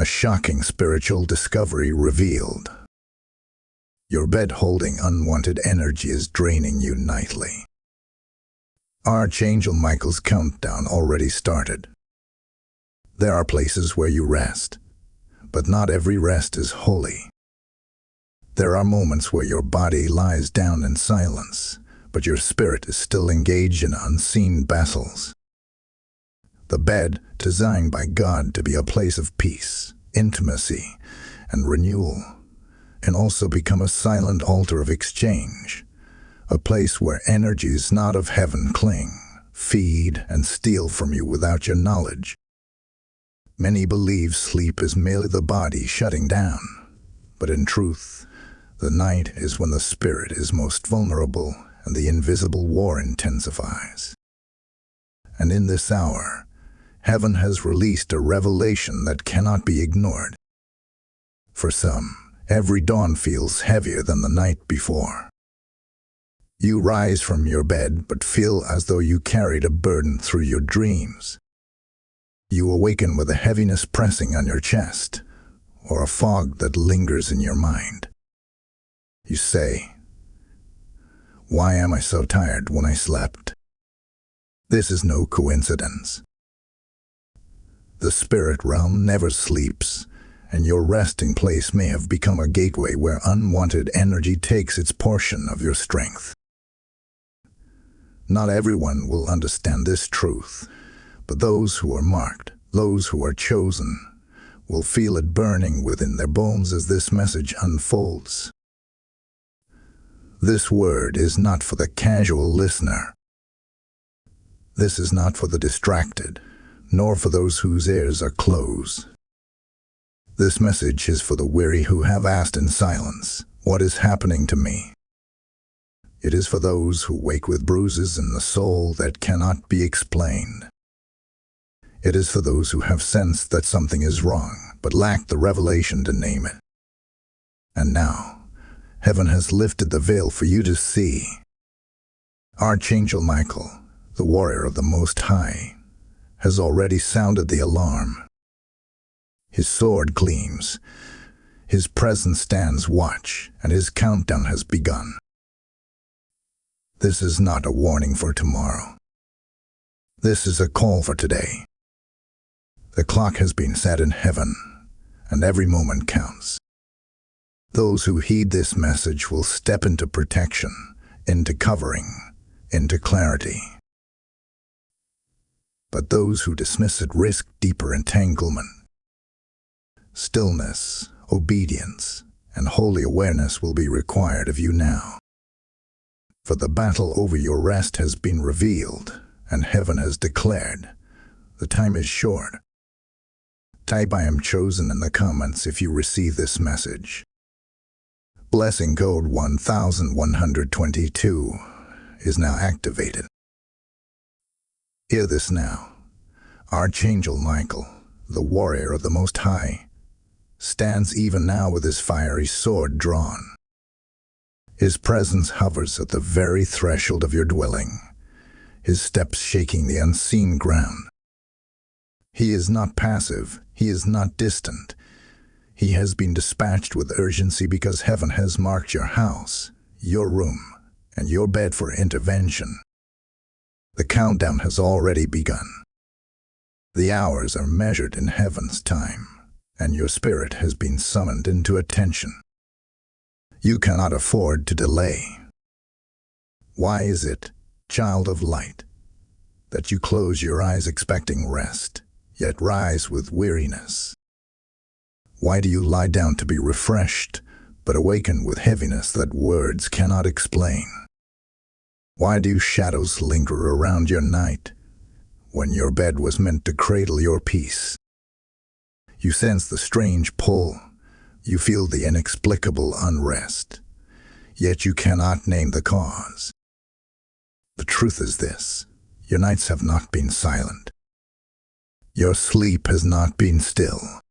A shocking spiritual discovery revealed. Your bed holding unwanted energy is draining you nightly. Archangel Michael's countdown already started. There are places where you rest, but not every rest is holy. There are moments where your body lies down in silence, but your spirit is still engaged in unseen battles. The bed, designed by God to be a place of peace, intimacy, and renewal, can also become a silent altar of exchange, a place where energies not of heaven cling, feed, and steal from you without your knowledge. Many believe sleep is merely the body shutting down, but in truth, the night is when the spirit is most vulnerable and the invisible war intensifies. And in this hour, heaven has released a revelation that cannot be ignored. For some, every dawn feels heavier than the night before. You rise from your bed but feel as though you carried a burden through your dreams. You awaken with a heaviness pressing on your chest, or a fog that lingers in your mind. You say, "Why am I so tired when I slept?" This is no coincidence. The spirit realm never sleeps, and your resting place may have become a gateway where unwanted energy takes its portion of your strength. Not everyone will understand this truth, but those who are marked, those who are chosen, will feel it burning within their bones as this message unfolds. This word is not for the casual listener. This is not for the distracted, nor for those whose ears are closed. This message is for the weary who have asked in silence, "What is happening to me?" It is for those who wake with bruises in the soul that cannot be explained. It is for those who have sensed that something is wrong, but lack the revelation to name it. And now, heaven has lifted the veil for you to see. Archangel Michael, the warrior of the Most High, has already sounded the alarm. His sword gleams, his presence stands watch, and his countdown has begun. This is not a warning for tomorrow. This is a call for today. The clock has been set in heaven, and every moment counts. Those who heed this message will step into protection, into covering, into clarity. But those who dismiss it risk deeper entanglement. Stillness, obedience, and holy awareness will be required of you now. For the battle over your rest has been revealed, and heaven has declared, the time is short. Type "I am chosen" in the comments if you receive this message. Blessing code 1122 is now activated. Hear this now. Archangel Michael, the warrior of the Most High, stands even now with his fiery sword drawn. His presence hovers at the very threshold of your dwelling, his steps shaking the unseen ground. He is not passive, he is not distant. He has been dispatched with urgency because heaven has marked your house, your room, and your bed for intervention. The countdown has already begun. The hours are measured in heaven's time, and your spirit has been summoned into attention. You cannot afford to delay. Why is it, child of light, that you close your eyes expecting rest, yet rise with weariness? Why do you lie down to be refreshed, but awaken with heaviness that words cannot explain? Why do shadows linger around your night, when your bed was meant to cradle your peace? You sense the strange pull, you feel the inexplicable unrest, yet you cannot name the cause. The truth is this: your nights have not been silent. Your sleep has not been still.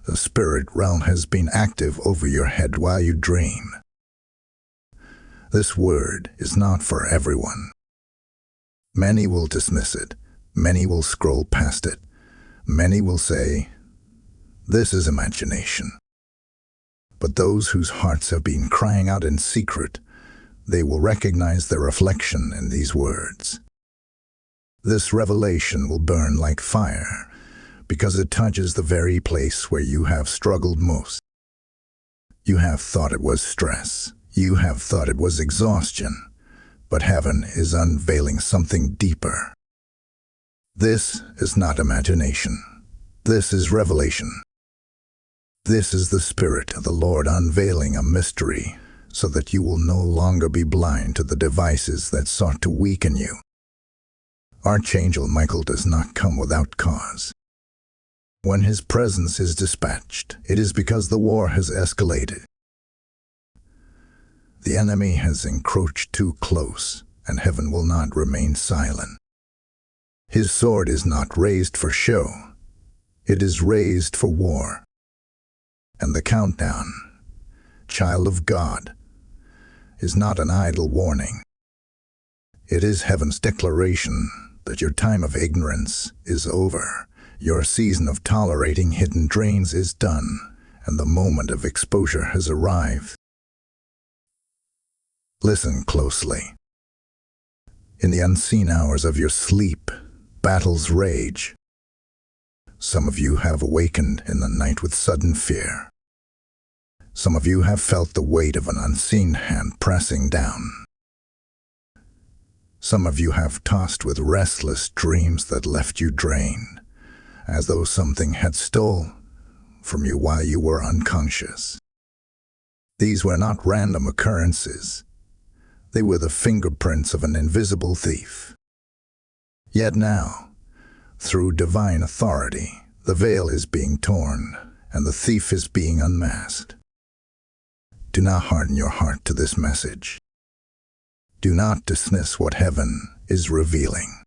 The spirit realm has been active over your head while you dream. This word is not for everyone. Many will dismiss it. Many will scroll past it. Many will say, This is imagination. But those whose hearts have been crying out in secret, they will recognize their reflection in these words. This revelation will burn like fire, because it touches the very place where you have struggled most. You have thought it was stress. You have thought it was exhaustion. But heaven is unveiling something deeper. This is not imagination. This is revelation. This is the Spirit of the Lord unveiling a mystery so that you will no longer be blind to the devices that sought to weaken you. Archangel Michael does not come without cause. When his presence is dispatched, it is because the war has escalated. The enemy has encroached too close, and heaven will not remain silent. His sword is not raised for show. It is raised for war. And the countdown, child of God, is not an idle warning. It is heaven's declaration that your time of ignorance is over. Your season of tolerating hidden drains is done, and the moment of exposure has arrived. Listen closely. In the unseen hours of your sleep, battles rage. Some of you have awakened in the night with sudden fear. Some of you have felt the weight of an unseen hand pressing down. Some of you have tossed with restless dreams that left you drained, as though something had stolen from you while you were unconscious. These were not random occurrences. They were the fingerprints of an invisible thief. Yet now, through divine authority, the veil is being torn and the thief is being unmasked. Do not harden your heart to this message. Do not dismiss what heaven is revealing.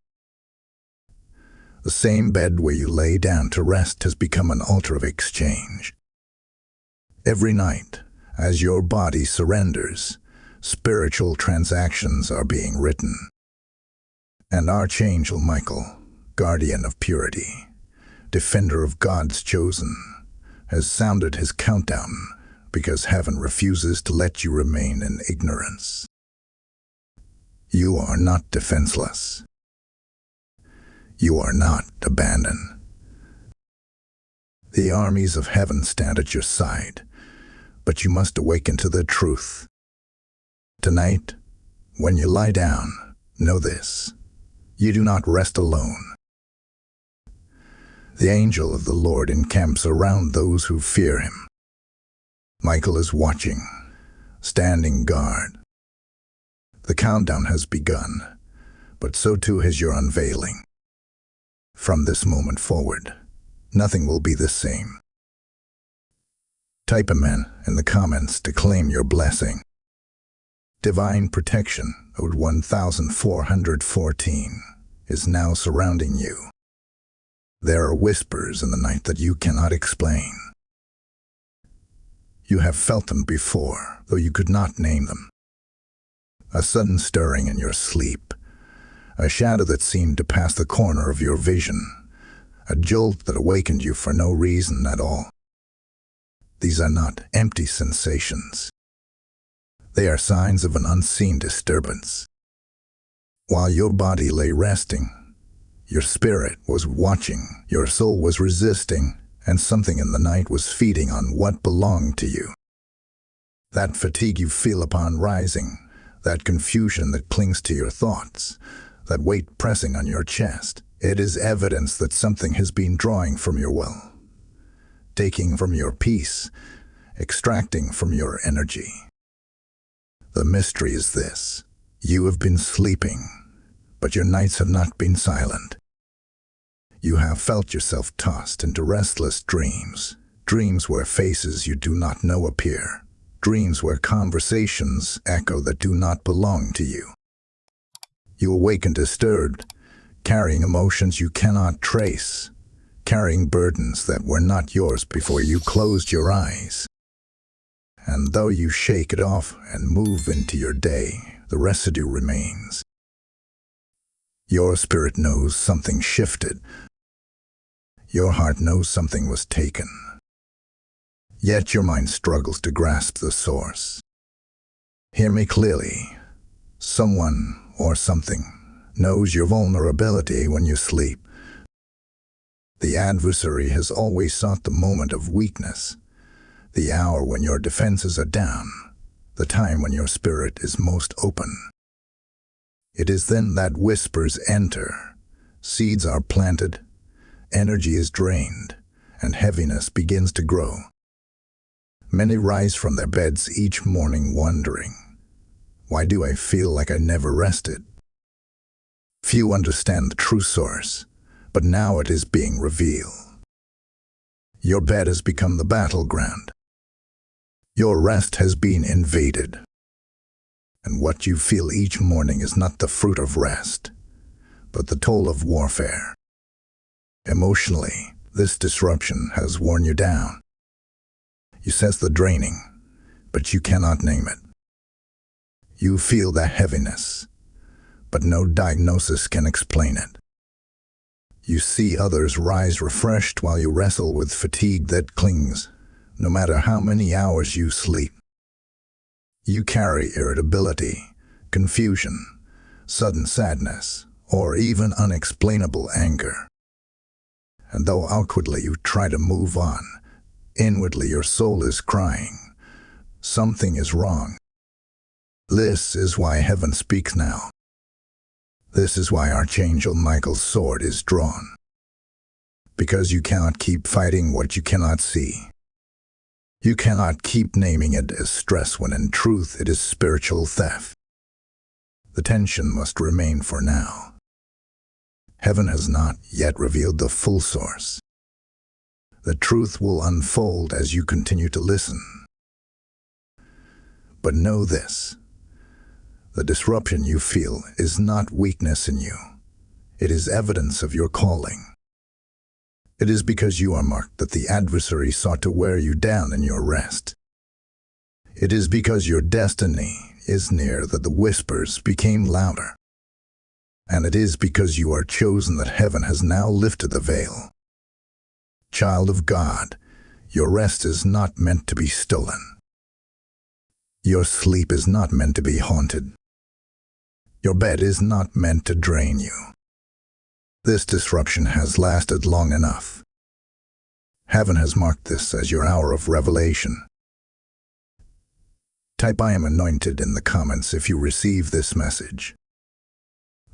The same bed where you lay down to rest has become an altar of exchange. Every night, as your body surrenders, spiritual transactions are being written. And Archangel Michael, guardian of purity, defender of God's chosen, has sounded his countdown because heaven refuses to let you remain in ignorance. You are not defenseless. You are not abandoned. The armies of heaven stand at your side, but you must awaken to the truth. Tonight, when you lie down, know this: you do not rest alone. The angel of the Lord encamps around those who fear him. Michael is watching, standing guard. The countdown has begun, but so too has your unveiling. From this moment forward, nothing will be the same. Type amen in the comments to claim your blessing. Divine protection, Ode 1414, is now surrounding you. There are whispers in the night that you cannot explain. You have felt them before, though you could not name them. A sudden stirring in your sleep, a shadow that seemed to pass the corner of your vision, a jolt that awakened you for no reason at all. These are not empty sensations. They are signs of an unseen disturbance. While your body lay resting, your spirit was watching, your soul was resisting, and something in the night was feeding on what belonged to you. That fatigue you feel upon rising, that confusion that clings to your thoughts, that weight pressing on your chest, it is evidence that something has been drawing from your well, taking from your peace, extracting from your energy. The mystery is this: you have been sleeping, but your nights have not been silent. You have felt yourself tossed into restless dreams, dreams where faces you do not know appear, dreams where conversations echo that do not belong to you. You awaken disturbed, carrying emotions you cannot trace, carrying burdens that were not yours before you closed your eyes. And though you shake it off and move into your day, the residue remains. Your spirit knows something shifted. Your heart knows something was taken. Yet your mind struggles to grasp the source. Hear me clearly. Someone or something knows your vulnerability when you sleep. The adversary has always sought the moment of weakness, the hour when your defenses are down, the time when your spirit is most open. It is then that whispers enter, seeds are planted, energy is drained, and heaviness begins to grow. Many rise from their beds each morning wondering, why do I feel like I never rested? Few understand the true source, but now it is being revealed. Your bed has become the battleground. Your rest has been invaded. And what you feel each morning is not the fruit of rest, but the toll of warfare. Emotionally, this disruption has worn you down. You sense the draining, but you cannot name it. You feel the heaviness, but no diagnosis can explain it. You see others rise refreshed while you wrestle with fatigue that clings, no matter how many hours you sleep. You carry irritability, confusion, sudden sadness, or even unexplainable anger. And though outwardly you try to move on, inwardly your soul is crying, something is wrong. This is why heaven speaks now. This is why Archangel Michael's sword is drawn. Because you cannot keep fighting what you cannot see. You cannot keep naming it as stress when in truth it is spiritual theft. The tension must remain for now. Heaven has not yet revealed the full source. The truth will unfold as you continue to listen. But know this. The disruption you feel is not weakness in you. It is evidence of your calling. It is because you are marked that the adversary sought to wear you down in your rest. It is because your destiny is near that the whispers became louder. And it is because you are chosen that heaven has now lifted the veil. Child of God, your rest is not meant to be stolen. Your sleep is not meant to be haunted. Your bed is not meant to drain you. This disruption has lasted long enough. Heaven has marked this as your hour of revelation. Type "I am anointed" in the comments if you receive this message.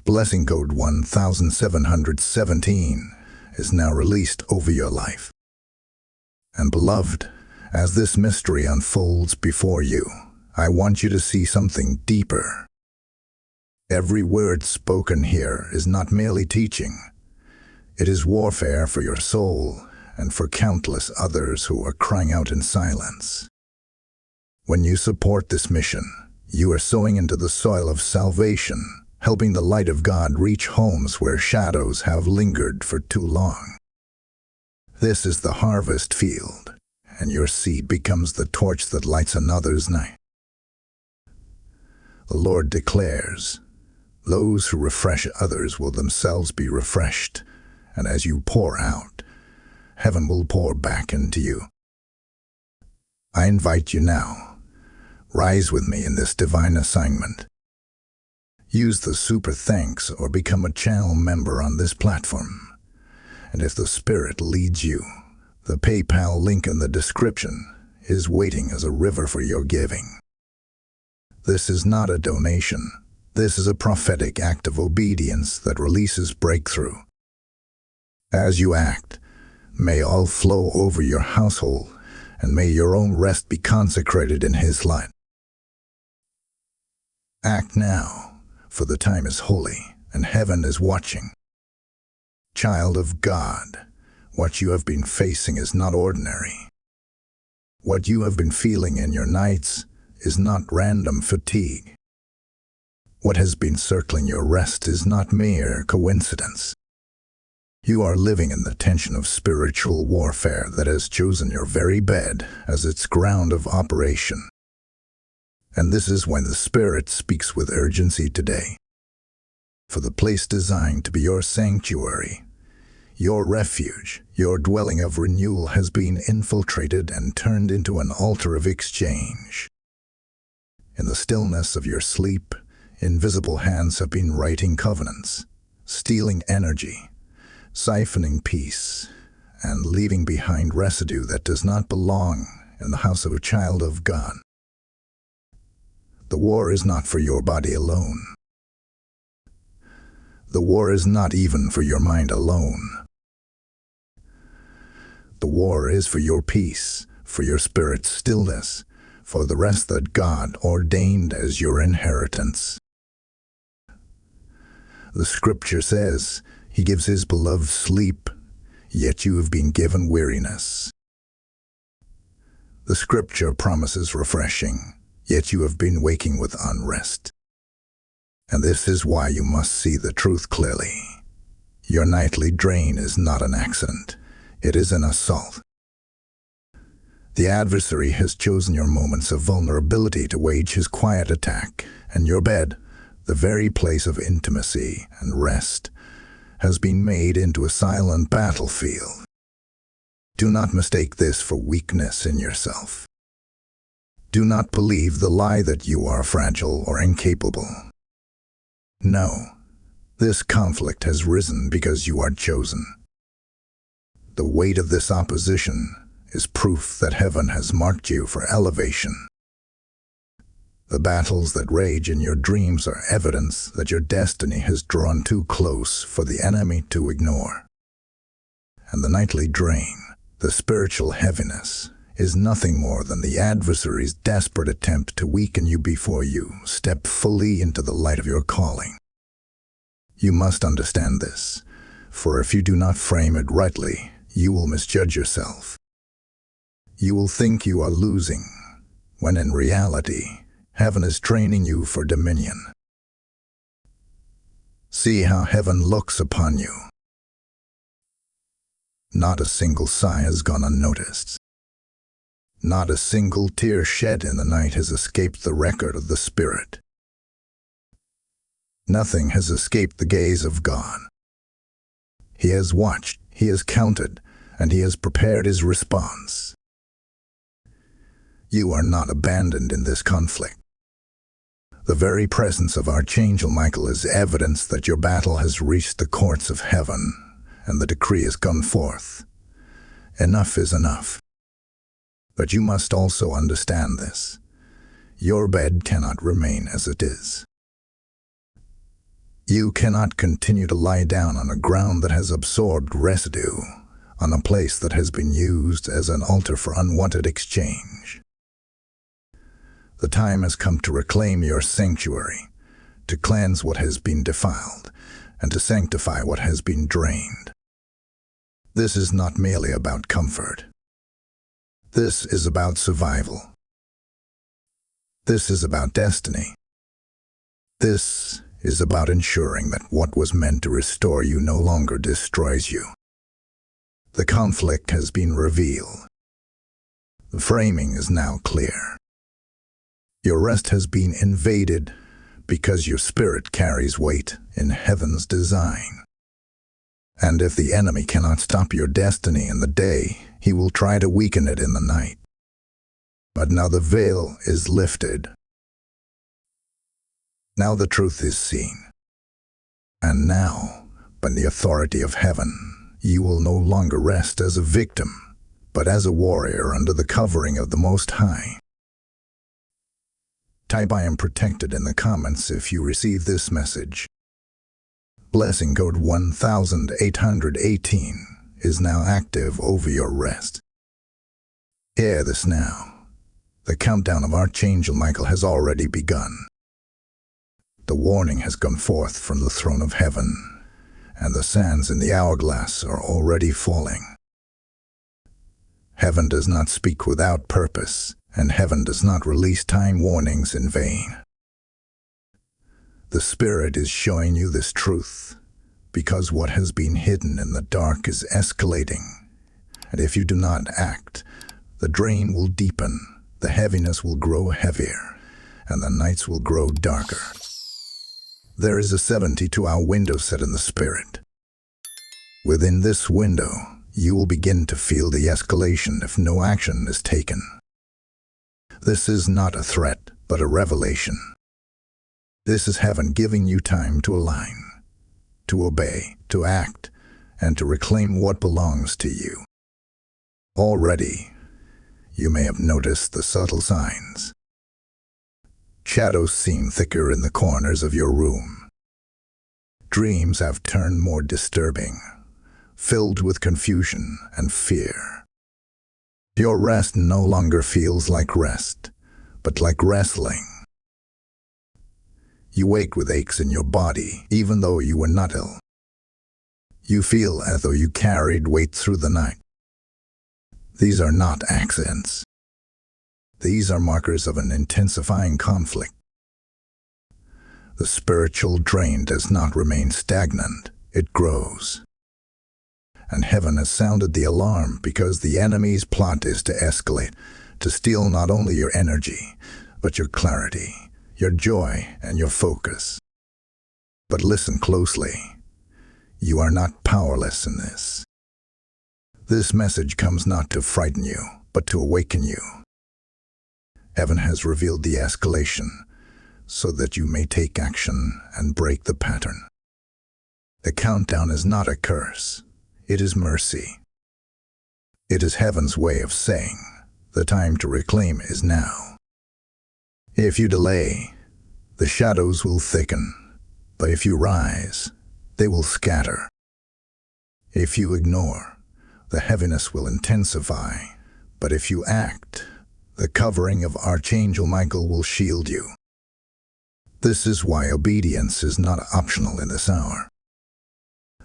Blessing code 1717 is now released over your life. And beloved, as this mystery unfolds before you, I want you to see something deeper. Every word spoken here is not merely teaching. It is warfare for your soul and for countless others who are crying out in silence. When you support this mission, you are sowing into the soil of salvation, helping the light of God reach homes where shadows have lingered for too long. This is the harvest field, and your seed becomes the torch that lights another's night. The Lord declares, those who refresh others will themselves be refreshed, and as you pour out, heaven will pour back into you. I invite you now, rise with me in this divine assignment. Use the super thanks or become a channel member on this platform. And if the Spirit leads you, the PayPal link in the description is waiting as a river for your giving. This is not a donation. This is a prophetic act of obedience that releases breakthrough. As you act, may all flow over your household, and may your own rest be consecrated in His light. Act now, for the time is holy, and heaven is watching. Child of God, what you have been facing is not ordinary. What you have been feeling in your nights is not random fatigue. What has been circling your rest is not mere coincidence. You are living in the tension of spiritual warfare that has chosen your very bed as its ground of operation. And this is when the Spirit speaks with urgency today. For the place designed to be your sanctuary, Your refuge, your dwelling of renewal has been infiltrated and turned into an altar of exchange. In the stillness of your sleep, invisible hands have been writing covenants, stealing energy, siphoning peace, and leaving behind residue that does not belong in the house of a child of God. The war is not for your body alone. The war is not even for your mind alone. The war is for your peace, for your spirit's stillness, for the rest that God ordained as your inheritance. The scripture says, He gives His beloved sleep, yet you have been given weariness. The scripture promises refreshing, yet you have been waking with unrest. And this is why you must see the truth clearly. Your nightly drain is not an accident. It is an assault. The adversary has chosen your moments of vulnerability to wage his quiet attack, and your bed, the very place of intimacy and rest, has been made into a silent battlefield. Do not mistake this for weakness in yourself. Do not believe the lie that you are fragile or incapable. No, this conflict has risen because you are chosen. The weight of this opposition is proof that heaven has marked you for elevation. The battles that rage in your dreams are evidence that your destiny has drawn too close for the enemy to ignore. And the nightly drain, the spiritual heaviness, is nothing more than the adversary's desperate attempt to weaken you before you step fully into the light of your calling. You must understand this, for if you do not frame it rightly, you will misjudge yourself. You will think you are losing, when in reality, heaven is training you for dominion. See how heaven looks upon you. Not a single sigh has gone unnoticed. Not a single tear shed in the night has escaped the record of the Spirit. Nothing has escaped the gaze of God. He has watched, He has counted, and He has prepared His response. You are not abandoned in this conflict. The very presence of Archangel Michael is evidence that your battle has reached the courts of heaven, and the decree has gone forth. Enough is enough. But you must also understand this. Your bed cannot remain as it is. You cannot continue to lie down on a ground that has absorbed residue, on a place that has been used as an altar for unwanted exchange. The time has come to reclaim your sanctuary, to cleanse what has been defiled, and to sanctify what has been drained. This is not merely about comfort. This is about survival. This is about destiny. This is about ensuring that what was meant to restore you no longer destroys you. The conflict has been revealed. The framing is now clear. Your rest has been invaded because your spirit carries weight in heaven's design. And if the enemy cannot stop your destiny in the day, he will try to weaken it in the night. But now the veil is lifted. Now the truth is seen. And now, by the authority of heaven, you will no longer rest as a victim, but as a warrior under the covering of the Most High. Type "I am protected" in the comments if you receive this message. Blessing code 1818 is now active over your rest. Hear this now. The countdown of Archangel Michael has already begun. The warning has gone forth from the throne of heaven, and the sands in the hourglass are already falling. Heaven does not speak without purpose, and heaven does not release time warnings in vain. The Spirit is showing you this truth, because what has been hidden in the dark is escalating, and if you do not act, the drain will deepen, the heaviness will grow heavier, and the nights will grow darker. There is a 72-hour window set in the Spirit. Within this window, you will begin to feel the escalation if no action is taken. This is not a threat, but a revelation. This is heaven giving you time to align, to obey, to act, and to reclaim what belongs to you. Already, you may have noticed the subtle signs. Shadows seem thicker in the corners of your room. Dreams have turned more disturbing, filled with confusion and fear. Your rest no longer feels like rest, but like wrestling. You wake with aches in your body, even though you were not ill. You feel as though you carried weight through the night. These are not accidents. These are markers of an intensifying conflict. The spiritual drain does not remain stagnant, it grows. And heaven has sounded the alarm because the enemy's plot is to escalate, to steal not only your energy, but your clarity, your joy, and your focus. But listen closely. You are not powerless in this. This message comes not to frighten you, but to awaken you. Heaven has revealed the escalation so that you may take action and break the pattern. The countdown is not a curse. It is mercy. It is heaven's way of saying, the time to reclaim is now. If you delay, the shadows will thicken, but if you rise, they will scatter. If you ignore, the heaviness will intensify, but if you act, the covering of Archangel Michael will shield you. This is why obedience is not optional in this hour.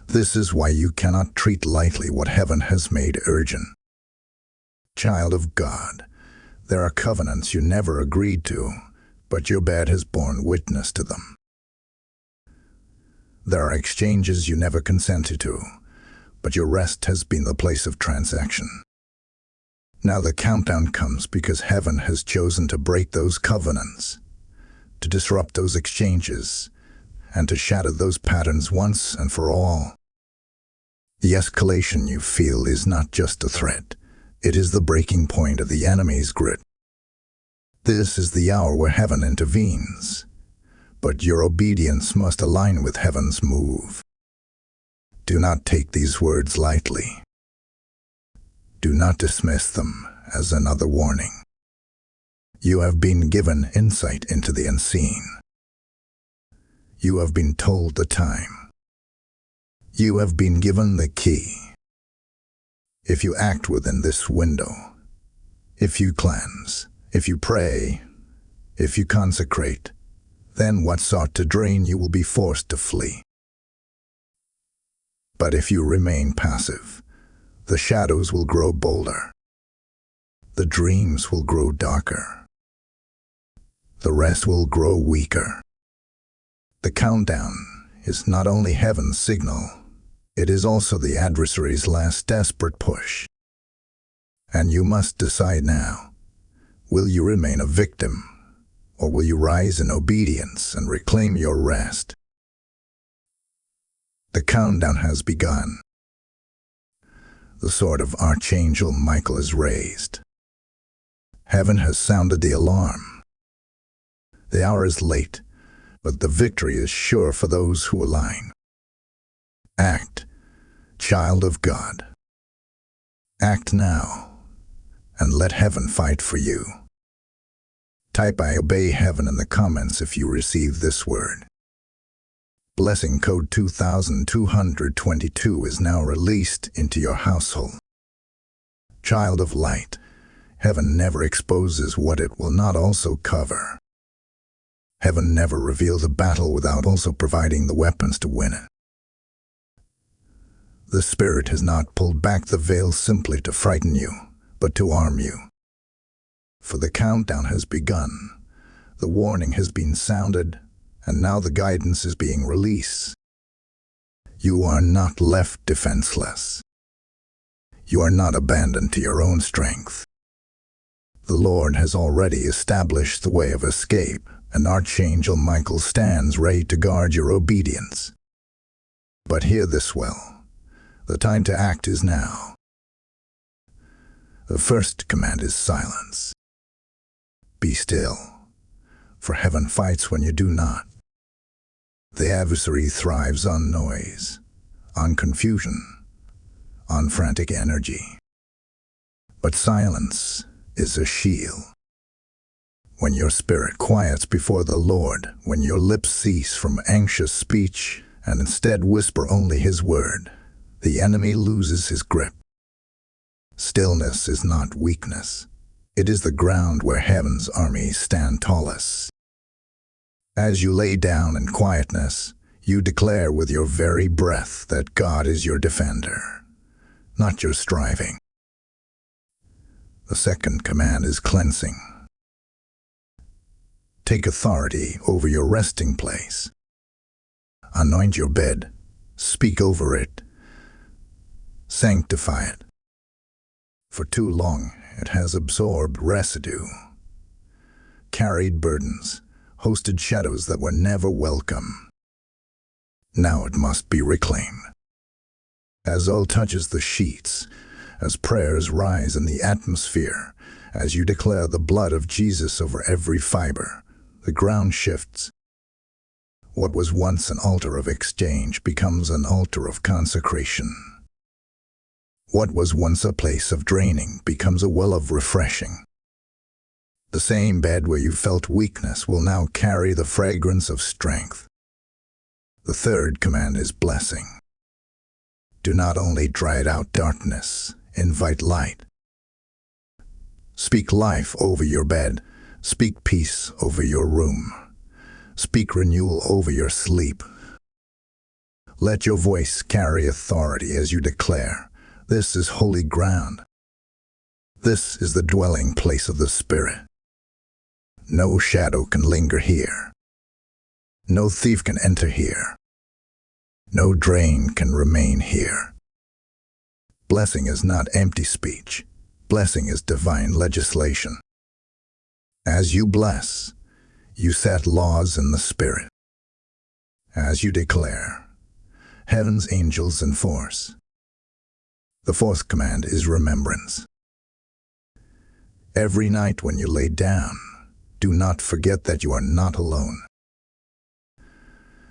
This is why you cannot treat lightly what heaven has made urgent. Child of God, there are covenants you never agreed to, but your bed has borne witness to them. There are exchanges you never consented to, but your rest has been the place of transaction. Now the countdown comes because heaven has chosen to break those covenants, to disrupt those exchanges, and to shatter those patterns once and for all. The escalation you feel is not just a threat, it is the breaking point of the enemy's grip. This is the hour where heaven intervenes, but your obedience must align with heaven's move. Do not take these words lightly. Do not dismiss them as another warning. You have been given insight into the unseen. You have been told the time. You have been given the key. If you act within this window, if you cleanse, if you pray, if you consecrate, then what sought to drain you will be forced to flee. But if you remain passive, the shadows will grow bolder. The dreams will grow darker. The rest will grow weaker. The countdown is not only heaven's signal, it is also the adversary's last desperate push. And you must decide now, will you remain a victim, or will you rise in obedience and reclaim your rest? The countdown has begun. The sword of Archangel Michael is raised. Heaven has sounded the alarm. The hour is late, but the victory is sure for those who align. Act, child of God. Act now, and let heaven fight for you. Type "I obey heaven" in the comments if you receive this word. Blessing code 2222 is now released into your household. Child of light, heaven never exposes what it will not also cover. Heaven never reveals a battle without also providing the weapons to win it. The Spirit has not pulled back the veil simply to frighten you, but to arm you. For the countdown has begun, the warning has been sounded, and now the guidance is being released. You are not left defenseless. You are not abandoned to your own strength. The Lord has already established the way of escape, and Archangel Michael stands ready to guard your obedience. But hear this well. The time to act is now. The first command is silence. Be still, for heaven fights when you do not. The adversary thrives on noise, on confusion, on frantic energy. But silence is a shield. When your spirit quiets before the Lord, when your lips cease from anxious speech and instead whisper only His word, the enemy loses his grip. Stillness is not weakness. It is the ground where heaven's armies stand tallest. As you lay down in quietness, you declare with your very breath that God is your defender, not your striving. The second command is cleansing. Take authority over your resting place. Anoint your bed, speak over it, sanctify it. For too long, it has absorbed residue, carried burdens, hosted shadows that were never welcome. Now it must be reclaimed. As oil touches the sheets, as prayers rise in the atmosphere, as you declare the blood of Jesus over every fiber, the ground shifts. What was once an altar of exchange becomes an altar of consecration. What was once a place of draining becomes a well of refreshing. The same bed where you felt weakness will now carry the fragrance of strength. The third command is blessing. Do not only drive out darkness, invite light. Speak life over your bed. Speak peace over your room. Speak renewal over your sleep. Let your voice carry authority as you declare, "This is holy ground. This is the dwelling place of the Spirit. No shadow can linger here. No thief can enter here. No drain can remain here." Blessing is not empty speech. Blessing is divine legislation. As you bless, you set laws in the Spirit. As you declare, heaven's angels enforce. The fourth command is remembrance. Every night when you lay down, do not forget that you are not alone.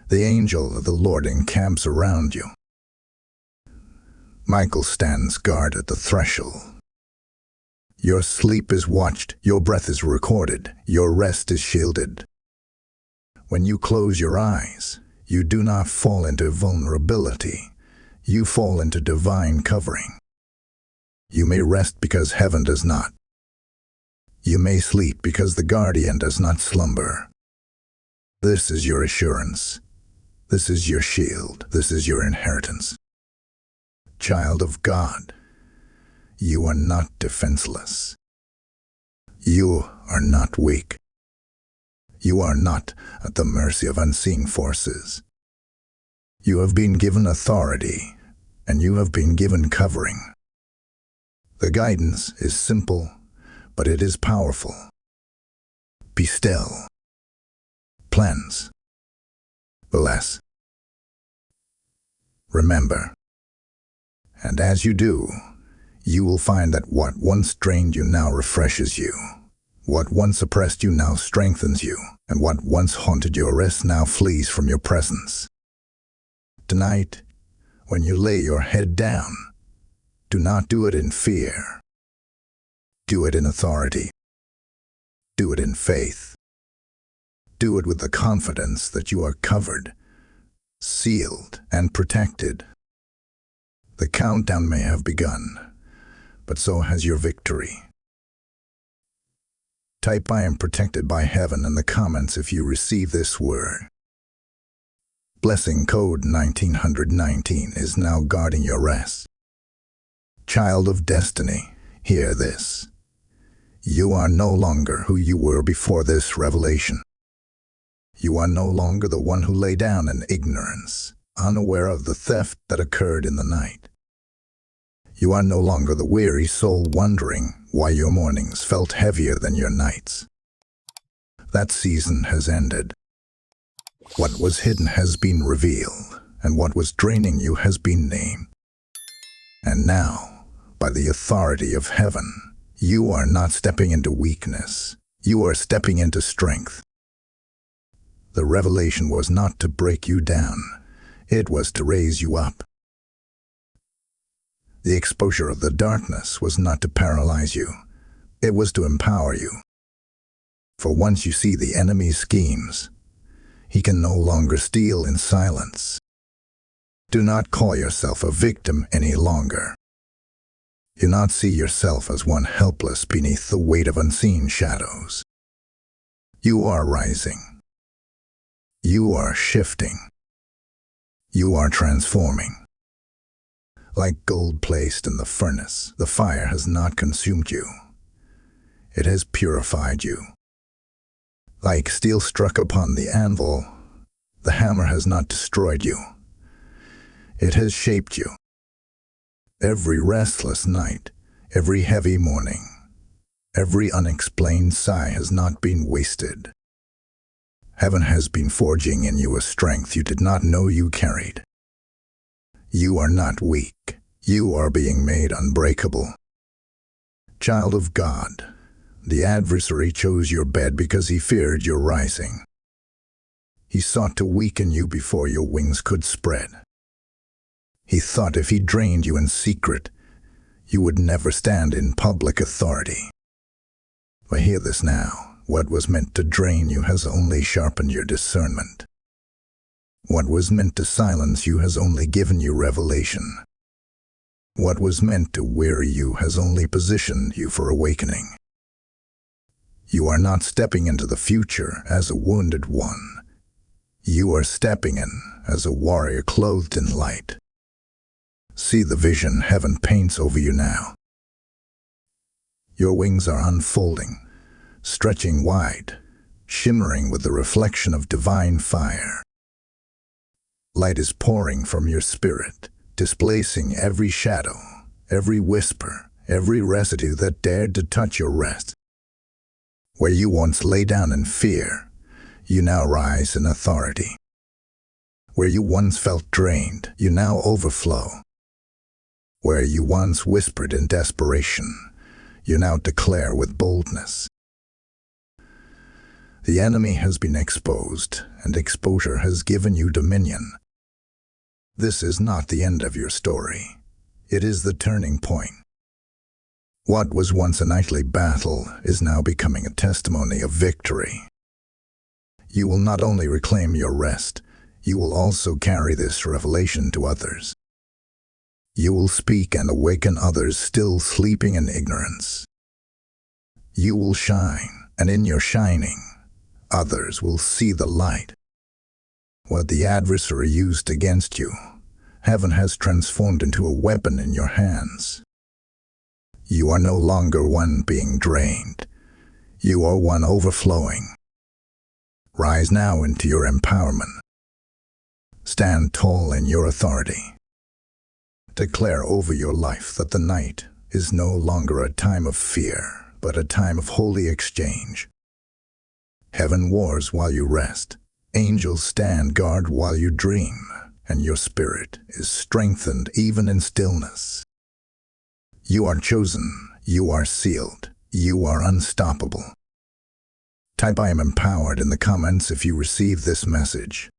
The angel of the Lord encamps around you. Michael stands guard at the threshold. Your sleep is watched, your breath is recorded, your rest is shielded. When you close your eyes, you do not fall into vulnerability. You fall into divine covering. You may rest because heaven does not. You may sleep because the guardian does not slumber. This is your assurance. This is your shield. This is your inheritance. Child of God, you are not defenseless. You are not weak. You are not at the mercy of unseen forces. You have been given authority, and you have been given covering. The guidance is simple, but it is powerful. Be still. Cleanse. Bless. Remember. And as you do, you will find that what once drained you now refreshes you. What once oppressed you now strengthens you, and what once haunted your rest now flees from your presence. Tonight, when you lay your head down, do not do it in fear. Do it in authority. Do it in faith. Do it with the confidence that you are covered, sealed, and protected. The countdown may have begun, but so has your victory. Type "I am protected by heaven" in the comments if you receive this word. Blessing code 1919 is now guarding your rest. Child of destiny, hear this. You are no longer who you were before this revelation. You are no longer the one who lay down in ignorance, unaware of the theft that occurred in the night. You are no longer the weary soul wondering why your mornings felt heavier than your nights. That season has ended. What was hidden has been revealed, and what was draining you has been named. And now, by the authority of heaven, you are not stepping into weakness. You are stepping into strength. The revelation was not to break you down. It was to raise you up. The exposure of the darkness was not to paralyze you. It was to empower you. For once you see the enemy's schemes, he can no longer steal in silence. Do not call yourself a victim any longer. Do not see yourself as one helpless beneath the weight of unseen shadows. You are rising. You are shifting. You are transforming. Like gold placed in the furnace, the fire has not consumed you. It has purified you. Like steel struck upon the anvil, the hammer has not destroyed you. It has shaped you. Every restless night, every heavy morning, every unexplained sigh has not been wasted. Heaven has been forging in you a strength you did not know you carried. You are not weak. You are being made unbreakable. Child of God, the adversary chose your bed because he feared your rising. He sought to weaken you before your wings could spread. He thought if he drained you in secret, you would never stand in public authority. But hear this now. What was meant to drain you has only sharpened your discernment. What was meant to silence you has only given you revelation. What was meant to weary you has only positioned you for awakening. You are not stepping into the future as a wounded one. You are stepping in as a warrior clothed in light. See the vision heaven paints over you now. Your wings are unfolding, stretching wide, shimmering with the reflection of divine fire. Light is pouring from your spirit, displacing every shadow, every whisper, every residue that dared to touch your rest. Where you once lay down in fear, you now rise in authority. Where you once felt drained, you now overflow. Where you once whispered in desperation, you now declare with boldness. The enemy has been exposed, and exposure has given you dominion. This is not the end of your story. It is the turning point. What was once a nightly battle is now becoming a testimony of victory. You will not only reclaim your rest, you will also carry this revelation to others. You will speak and awaken others still sleeping in ignorance. You will shine, and in your shining, others will see the light. What the adversary used against you, heaven has transformed into a weapon in your hands. You are no longer one being drained. You are one overflowing. Rise now into your empowerment. Stand tall in your authority. Declare over your life that the night is no longer a time of fear, but a time of holy exchange. Heaven wars while you rest. Angels stand guard while you dream, and your spirit is strengthened even in stillness. You are chosen, you are sealed, you are unstoppable. Type "I am empowered" in the comments if you receive this message.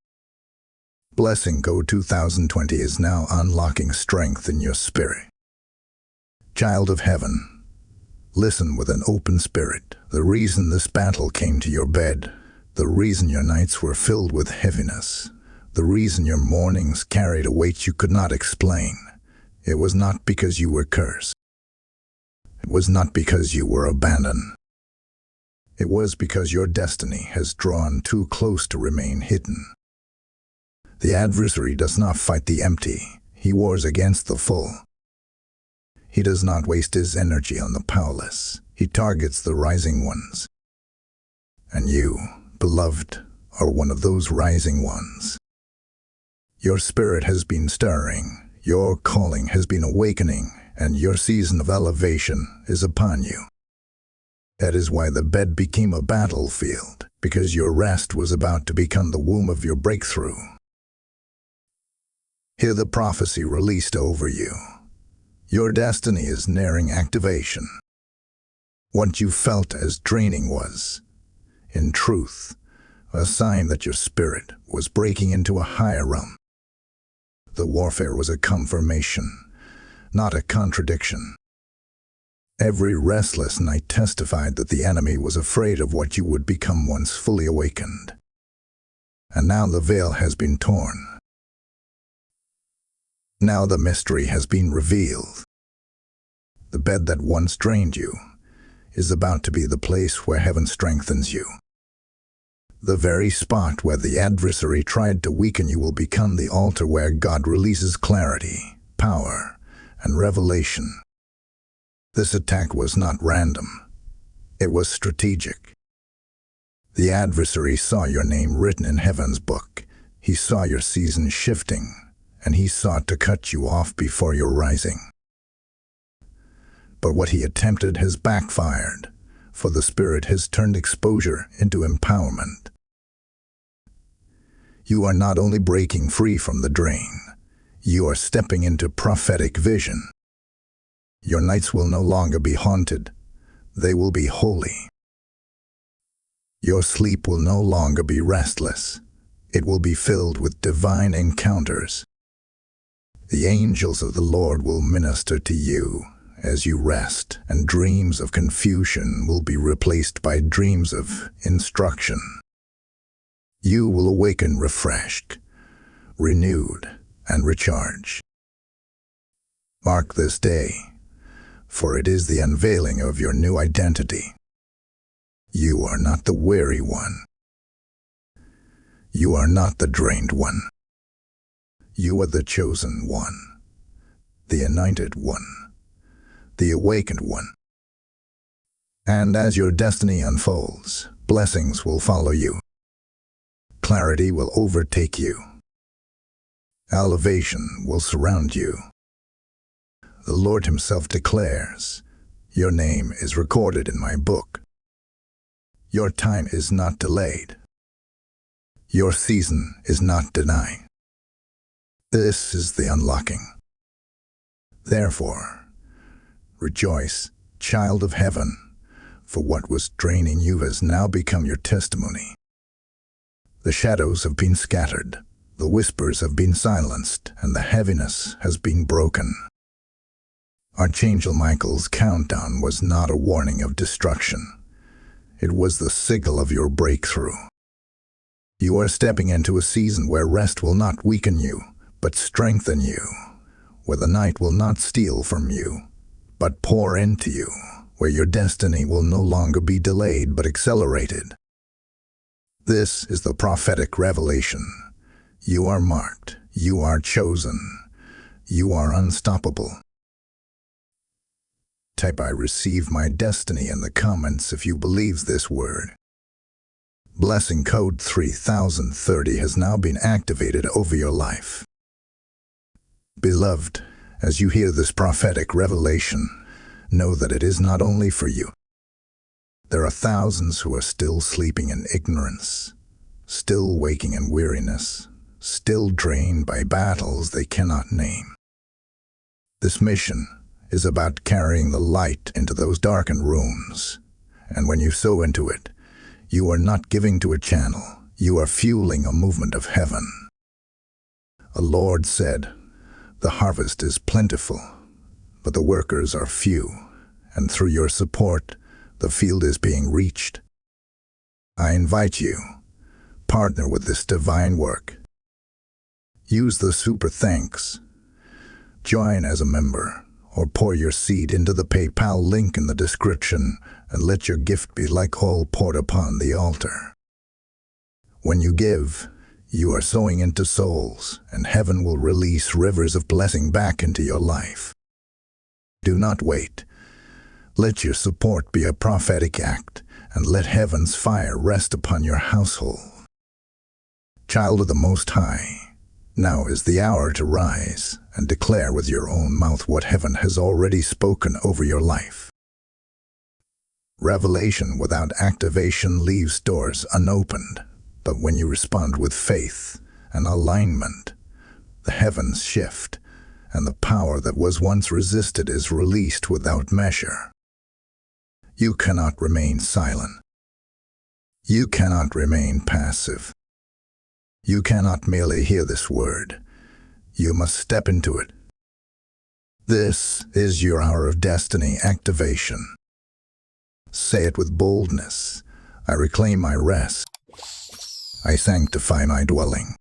Blessing Go 2020 is now unlocking strength in your spirit. Child of heaven, listen with an open spirit. The reason this battle came to your bed, the reason your nights were filled with heaviness, the reason your mornings carried a weight you could not explain, it was not because you were cursed. It was not because you were abandoned. It was because your destiny has drawn too close to remain hidden. The adversary does not fight the empty, he wars against the full. He does not waste his energy on the powerless, he targets the rising ones. And you, beloved, are one of those rising ones. Your spirit has been stirring, your calling has been awakening, and your season of elevation is upon you. That is why the bed became a battlefield, because your rest was about to become the womb of your breakthrough. Hear the prophecy released over you. Your destiny is nearing activation. What you felt as draining was, in truth, a sign that your spirit was breaking into a higher realm. The warfare was a confirmation, not a contradiction. Every restless night testified that the enemy was afraid of what you would become once fully awakened. And now the veil has been torn. Now the mystery has been revealed. The bed that once drained you is about to be the place where heaven strengthens you. The very spot where the adversary tried to weaken you will become the altar where God releases clarity, power, and revelation. This attack was not random. It was strategic. The adversary saw your name written in heaven's book. He saw your season shifting, and he sought to cut you off before your rising. But what he attempted has backfired, for the Spirit has turned exposure into empowerment. You are not only breaking free from the drain, you are stepping into prophetic vision. Your nights will no longer be haunted, they will be holy. Your sleep will no longer be restless, it will be filled with divine encounters. The angels of the Lord will minister to you as you rest, and dreams of confusion will be replaced by dreams of instruction. You will awaken refreshed, renewed, and recharged. Mark this day, for it is the unveiling of your new identity. You are not the weary one. You are not the drained one. You are the chosen one, the anointed one, the awakened one. And as your destiny unfolds, blessings will follow you. Clarity will overtake you. Elevation will surround you. The Lord himself declares, your name is recorded in my book. Your time is not delayed. Your season is not denied. This is the unlocking. Therefore, rejoice, child of heaven, for what was draining you has now become your testimony. The shadows have been scattered, the whispers have been silenced, and the heaviness has been broken. Archangel Michael's countdown was not a warning of destruction. It was the signal of your breakthrough. You are stepping into a season where rest will not weaken you, but strengthen you, where the night will not steal from you, but pour into you, where your destiny will no longer be delayed but accelerated. This is the prophetic revelation. You are marked, you are chosen, you are unstoppable. Type "I receive my destiny" in the comments if you believe this word. Blessing code 3030 has now been activated over your life. Beloved, as you hear this prophetic revelation, know that it is not only for you. There are thousands who are still sleeping in ignorance, still waking in weariness, still drained by battles they cannot name. This mission is about carrying the light into those darkened rooms, and when you sow into it, you are not giving to a channel, you are fueling a movement of heaven. The Lord said, "The harvest is plentiful, but the workers are few, and through your support, the field is being reached." I invite you, partner with this divine work. Use the super thanks. Join as a member, or pour your seed into the PayPal link in the description, and let your gift be like oil poured upon the altar. When you give, you are sowing into souls, and heaven will release rivers of blessing back into your life. Do not wait. Let your support be a prophetic act, and let heaven's fire rest upon your household. Child of the Most High, now is the hour to rise and declare with your own mouth what heaven has already spoken over your life. Revelation without activation leaves doors unopened, but when you respond with faith and alignment, the heavens shift, and the power that was once resisted is released without measure. You cannot remain silent. You cannot remain passive. You cannot merely hear this word. You must step into it. This is your hour of destiny activation. Say it with boldness. I reclaim my rest. I sanctify my dwelling.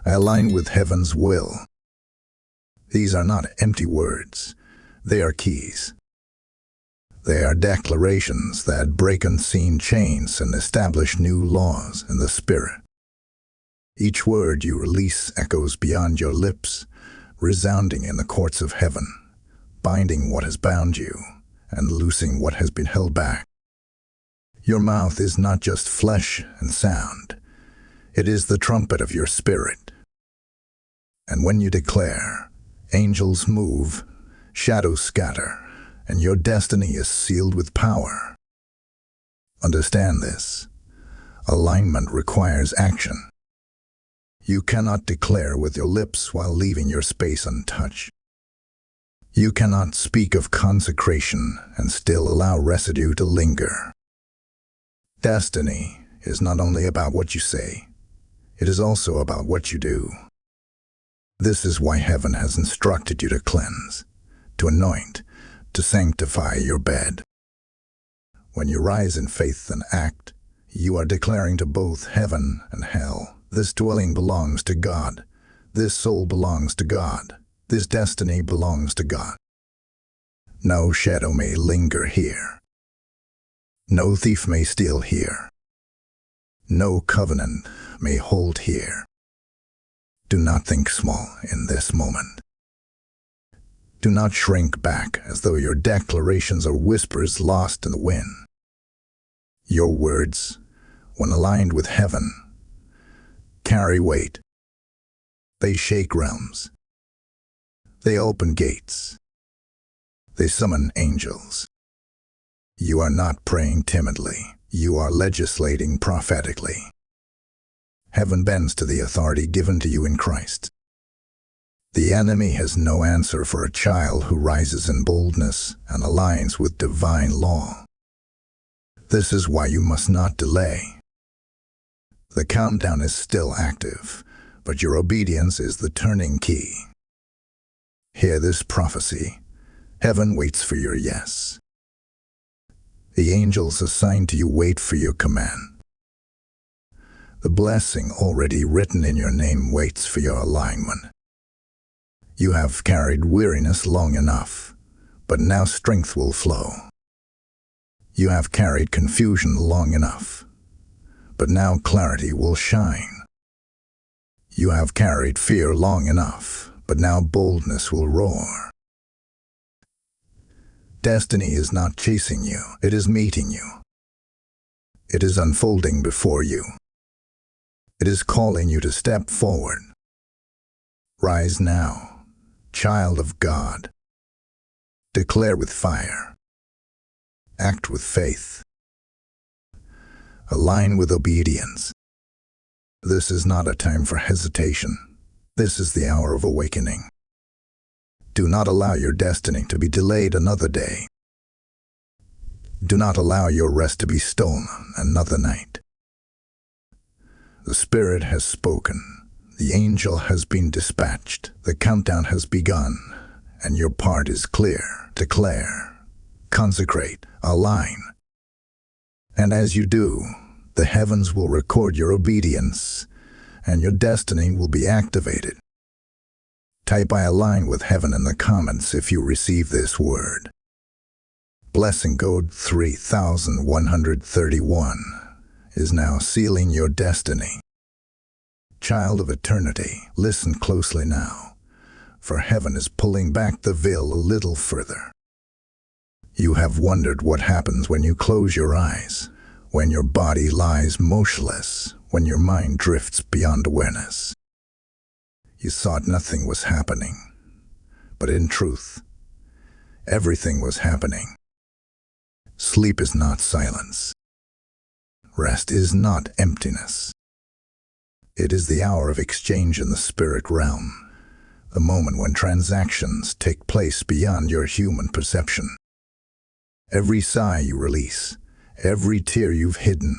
I align with heaven's will. These are not empty words. They are keys. They are declarations that break unseen chains and establish new laws in the spirit. Each word you release echoes beyond your lips, resounding in the courts of heaven, binding what has bound you and loosing what has been held back. Your mouth is not just flesh and sound. It is the trumpet of your spirit. And when you declare, angels move, shadows scatter, and your destiny is sealed with power. Understand this. Alignment requires action. You cannot declare with your lips while leaving your space untouched. You cannot speak of consecration and still allow residue to linger. Destiny is not only about what you say, it is also about what you do. This is why heaven has instructed you to cleanse, to anoint, to sanctify your bed. When you rise in faith and act, you are declaring to both heaven and hell, this dwelling belongs to God, this soul belongs to God, this destiny belongs to God. No shadow may linger here. No thief may steal here. No covenant may hold here. Do not think small in this moment. Do not shrink back as though your declarations are whispers lost in the wind. Your words, when aligned with heaven, carry weight. They shake realms. They open gates. They summon angels. You are not praying timidly. You are legislating prophetically. Heaven bends to the authority given to you in Christ. The enemy has no answer for a child who rises in boldness and aligns with divine law. This is why you must not delay. The countdown is still active, but your obedience is the turning key. Hear this prophecy. Heaven waits for your yes. The angels assigned to you wait for your command. The blessing already written in your name waits for your alignment. You have carried weariness long enough, but now strength will flow. You have carried confusion long enough, but now clarity will shine. You have carried fear long enough, but now boldness will roar. Destiny is not chasing you, it is meeting you. It is unfolding before you. It is calling you to step forward. Rise now, child of God. Declare with fire. Act with faith. Align with obedience. This is not a time for hesitation. This is the hour of awakening. Do not allow your destiny to be delayed another day. Do not allow your rest to be stolen another night. The Spirit has spoken. The angel has been dispatched. The countdown has begun, and your part is clear. Declare, consecrate, align. And as you do, the heavens will record your obedience, and your destiny will be activated. Type I align with heaven in the comments if you receive this word. Blessing code 3131 is now sealing your destiny. Child of eternity, listen closely now, for heaven is pulling back the veil a little further. You have wondered what happens when you close your eyes, when your body lies motionless, when your mind drifts beyond awareness. You thought nothing was happening, but in truth, everything was happening. Sleep is not silence. Rest is not emptiness. It is the hour of exchange in the spirit realm. the moment when transactions take place beyond your human perception. Every sigh you release, every tear you've hidden,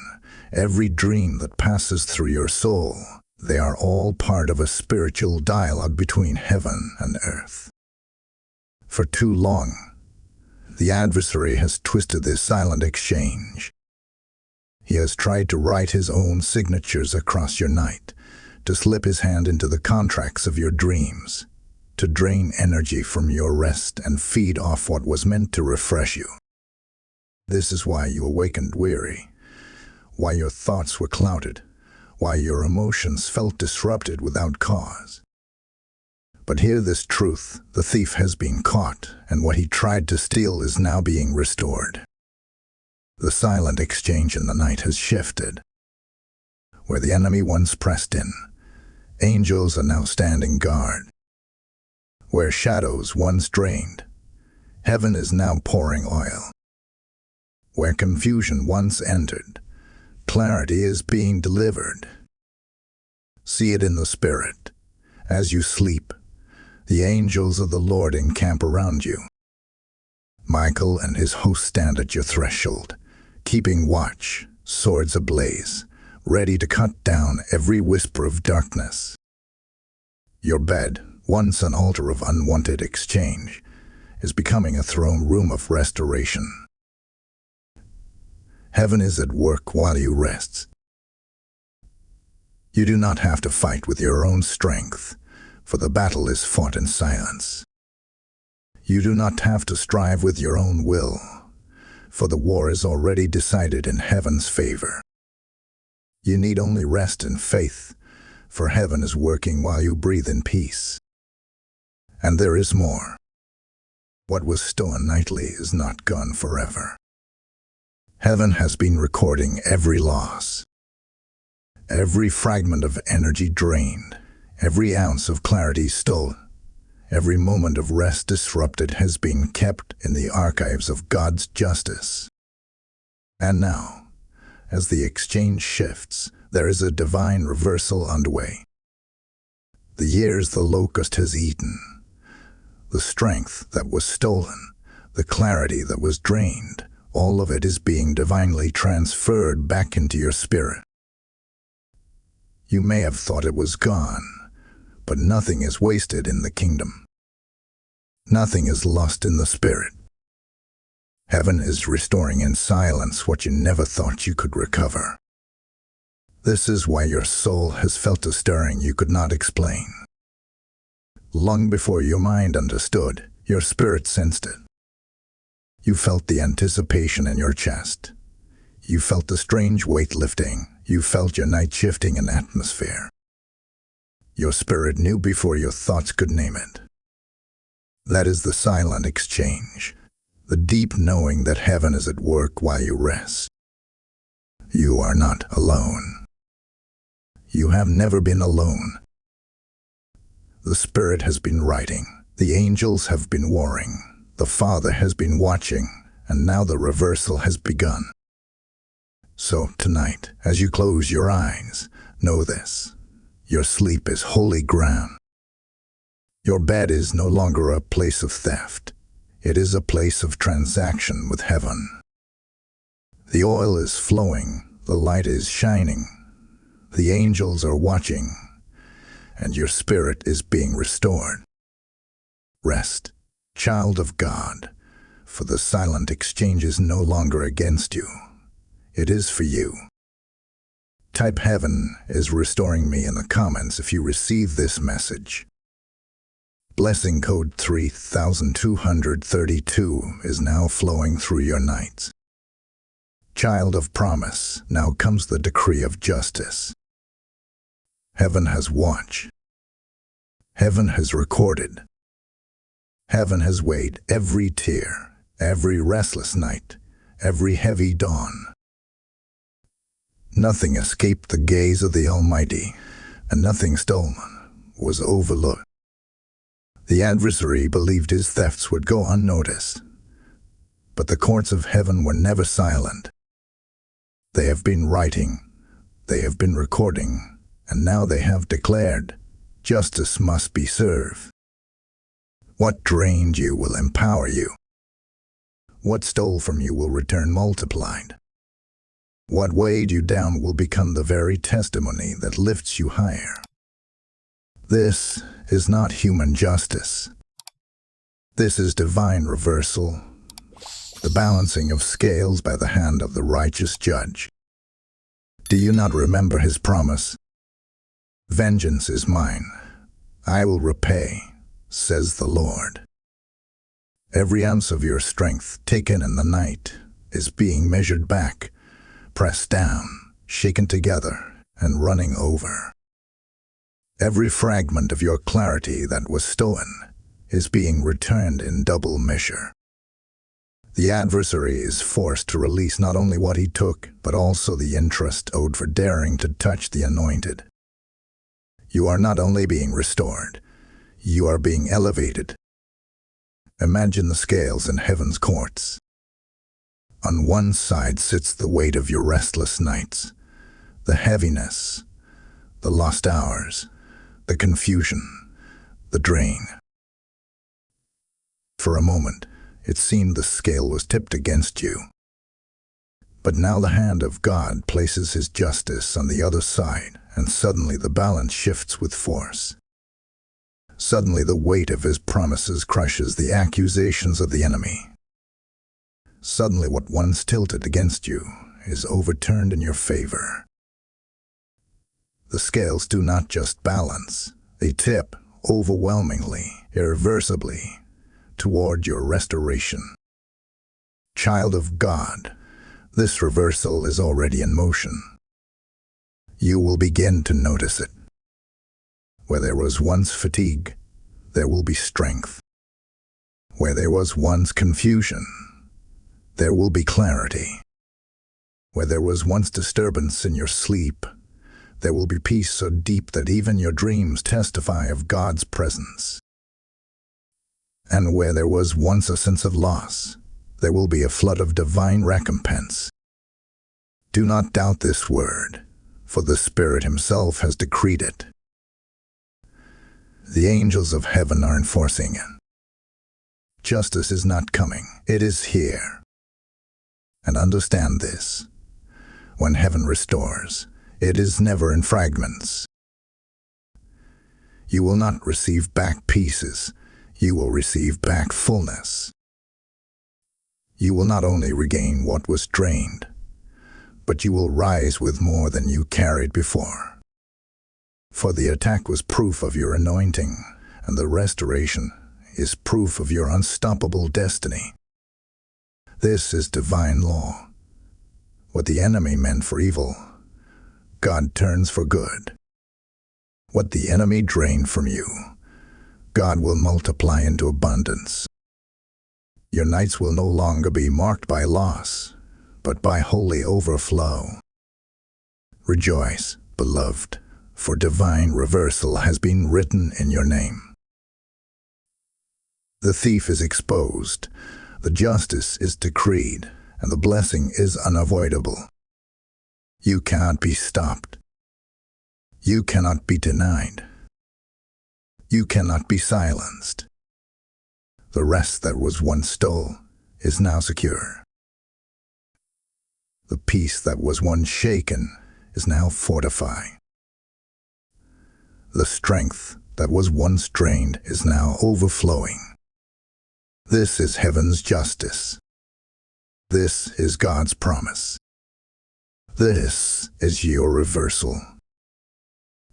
every dream that passes through your soul, they are all part of a spiritual dialogue between heaven and earth. For too long, the adversary has twisted this silent exchange. He has tried to write his own signatures across your night, to slip his hand into the contracts of your dreams, to drain energy from your rest and feed off what was meant to refresh you. This is why you awakened weary, why your thoughts were clouded, why your emotions felt disrupted without cause. But hear this truth: the thief has been caught, and what he tried to steal is now being restored. The silent exchange in the night has shifted. Where the enemy once pressed in, angels are now standing guard. Where shadows once drained, heaven is now pouring oil. Where confusion once entered, clarity is being delivered. See it in the spirit. As you sleep, the angels of the Lord encamp around you. Michael and his host stand at your threshold, keeping watch, swords ablaze, ready to cut down every whisper of darkness. Your bed, once an altar of unwanted exchange, is becoming a throne room of restoration. Heaven is at work while you rest. You do not have to fight with your own strength, for the battle is fought in silence. You do not have to strive with your own will, for the war is already decided in heaven's favor. You need only rest in faith, for heaven is working while you breathe in peace. And there is more. What was stolen nightly is not gone forever. Heaven has been recording every loss, every fragment of energy drained, every ounce of clarity stolen, every moment of rest disrupted has been kept in the archives of God's justice. And now, as the exchange shifts, there is a divine reversal underway. The years the locust has eaten, the strength that was stolen, the clarity that was drained, all of it is being divinely transferred back into your spirit. You may have thought it was gone, but nothing is wasted in the kingdom. Nothing is lost in the spirit. Heaven is restoring in silence what you never thought you could recover. This is why your soul has felt a stirring you could not explain. Long before your mind understood, your spirit sensed it. You felt the anticipation in your chest. You felt the strange weight lifting. You felt your night shifting in atmosphere. Your spirit knew before your thoughts could name it. That is the silent exchange, the deep knowing that heaven is at work while you rest. You are not alone. You have never been alone. The Spirit has been writing, the angels have been warring, the Father has been watching, and now the reversal has begun. So tonight, as you close your eyes, know this: your sleep is holy ground. Your bed is no longer a place of theft. It is a place of transaction with heaven. The oil is flowing, the light is shining, the angels are watching, and your spirit is being restored. Rest, child of God, for the silent exchange is no longer against you. It is for you. Type "Heaven is restoring me" in the comments if you receive this message. Blessing code 3232 is now flowing through your nights. Child of promise, now comes the decree of justice. Heaven has watched. Heaven has recorded. Heaven has weighed every tear, every restless night, every heavy dawn. Nothing escaped the gaze of the Almighty, and nothing stolen was overlooked. The adversary believed his thefts would go unnoticed, but the courts of heaven were never silent. They have been writing, they have been recording, and now they have declared, justice must be served. What drained you will empower you. What stole from you will return multiplied. What weighed you down will become the very testimony that lifts you higher. This is not human justice. This is divine reversal, the balancing of scales by the hand of the righteous judge. Do you not remember his promise? Vengeance is mine. I will repay, says the Lord. Every ounce of your strength taken in the night is being measured back, pressed down, shaken together, and running over. Every fragment of your clarity that was stolen is being returned in double measure. The adversary is forced to release not only what he took, but also the interest owed for daring to touch the anointed. You are not only being restored, you are being elevated. Imagine the scales in heaven's courts. On one side sits the weight of your restless nights, the heaviness, the lost hours, the confusion, the drain. For a moment, it seemed the scale was tipped against you. But now the hand of God places his justice on the other side, and suddenly the balance shifts with force. Suddenly the weight of his promises crushes the accusations of the enemy. Suddenly what once tilted against you is overturned in your favor. The scales do not just balance, they tip overwhelmingly, irreversibly, toward your restoration. Child of God, this reversal is already in motion. You will begin to notice it. Where there was once fatigue, there will be strength. Where there was once confusion, there will be clarity. Where there was once disturbance in your sleep, there will be peace so deep that even your dreams testify of God's presence. And where there was once a sense of loss, there will be a flood of divine recompense. Do not doubt this word, for the Spirit himself has decreed it. The angels of heaven are enforcing it. Justice is not coming, it is here. And understand this, when heaven restores, it is never in fragments. You will not receive back pieces, you will receive back fullness. You will not only regain what was drained, but you will rise with more than you carried before. For the attack was proof of your anointing, and the restoration is proof of your unstoppable destiny. This is divine law. What the enemy meant for evil, God turns for good. What the enemy drained from you, God will multiply into abundance. Your nights will no longer be marked by loss, but by holy overflow. Rejoice, beloved, for divine reversal has been written in your name. The thief is exposed, the justice is decreed, and the blessing is unavoidable. You cannot be stopped. You cannot be denied. You cannot be silenced. The rest that was once stole is now secure. The peace that was once shaken is now fortified. The strength that was once drained is now overflowing. This is heaven's justice. This is God's promise. This is your reversal.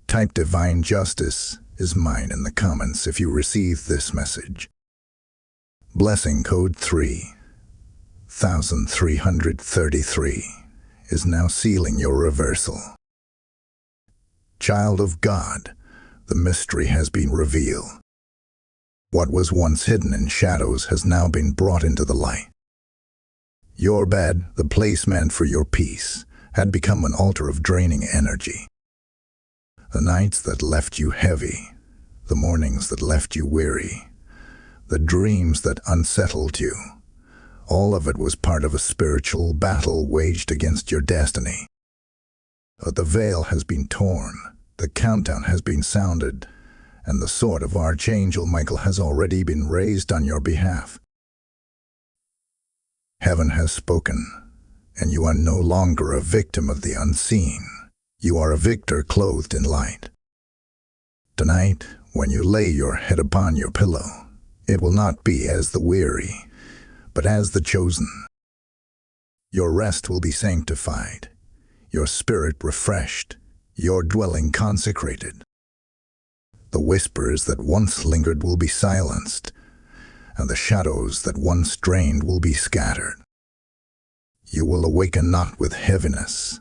Type divine justice is mine in the comments if you receive this message. Blessing code 3333 is now sealing your reversal. Child of God, the mystery has been revealed. What was once hidden in shadows has now been brought into the light. Your bed, the place meant for your peace, had become an altar of draining energy. The nights that left you heavy, the mornings that left you weary, the dreams that unsettled you, all of it was part of a spiritual battle waged against your destiny. But the veil has been torn, the countdown has been sounded, and the sword of Archangel Michael has already been raised on your behalf. Heaven has spoken, and you are no longer a victim of the unseen. You are a victor clothed in light. Tonight, when you lay your head upon your pillow, it will not be as the weary, but as the chosen. Your rest will be sanctified, your spirit refreshed, your dwelling consecrated. The whispers that once lingered will be silenced, and the shadows that once drained will be scattered. You will awaken not with heaviness,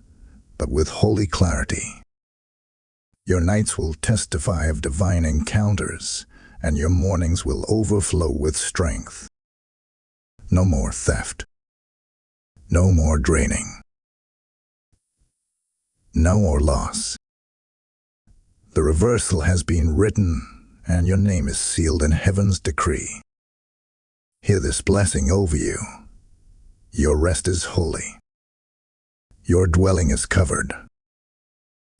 but with holy clarity. Your nights will testify of divine encounters, and your mornings will overflow with strength. No more theft. No more draining. No more loss. The reversal has been written, and your name is sealed in heaven's decree. Hear this blessing over you. Your rest is holy. Your dwelling is covered.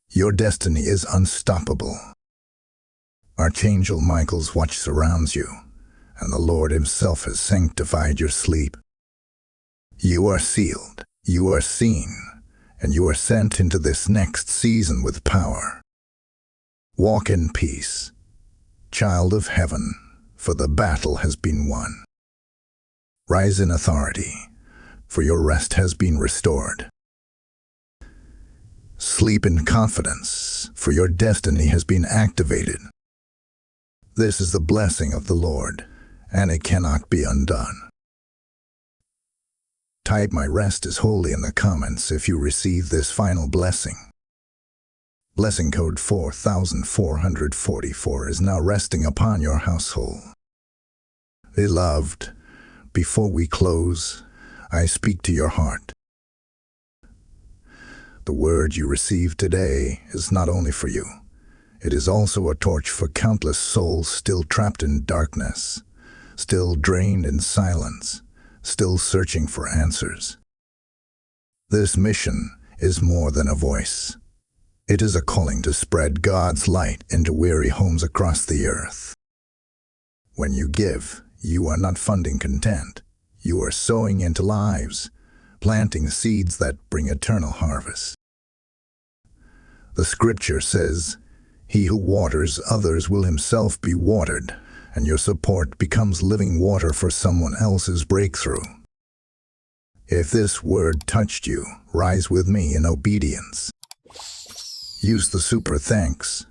Your destiny is unstoppable. Archangel Michael's watch surrounds you, and the Lord himself has sanctified your sleep. You are sealed, you are seen, and you are sent into this next season with power. Walk in peace, child of heaven, for the battle has been won. Rise in authority, for your rest has been restored. Sleep in confidence, for your destiny has been activated. This is the blessing of the Lord, and it cannot be undone. Type "My rest is holy" in the comments if you receive this final blessing. Blessing code 4444 is now resting upon your household. Beloved, before we close, I speak to your heart. The word you receive today is not only for you. It is also a torch for countless souls still trapped in darkness, still drained in silence, still searching for answers. This mission is more than a voice. It is a calling to spread God's light into weary homes across the earth. When you give, you are not funding content. You are sowing into lives, planting seeds that bring eternal harvest. The scripture says, "He who waters others will himself be watered," and your support becomes living water for someone else's breakthrough. If this word touched you, rise with me in obedience. Use the super thanks,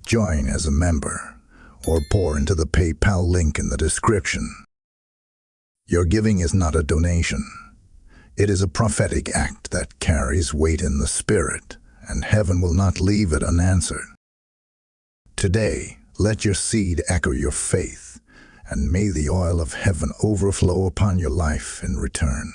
join as a member, or pour into the PayPal link in the description. Your giving is not a donation. It is a prophetic act that carries weight in the spirit, and heaven will not leave it unanswered. Today, let your seed echo your faith, and may the oil of heaven overflow upon your life in return.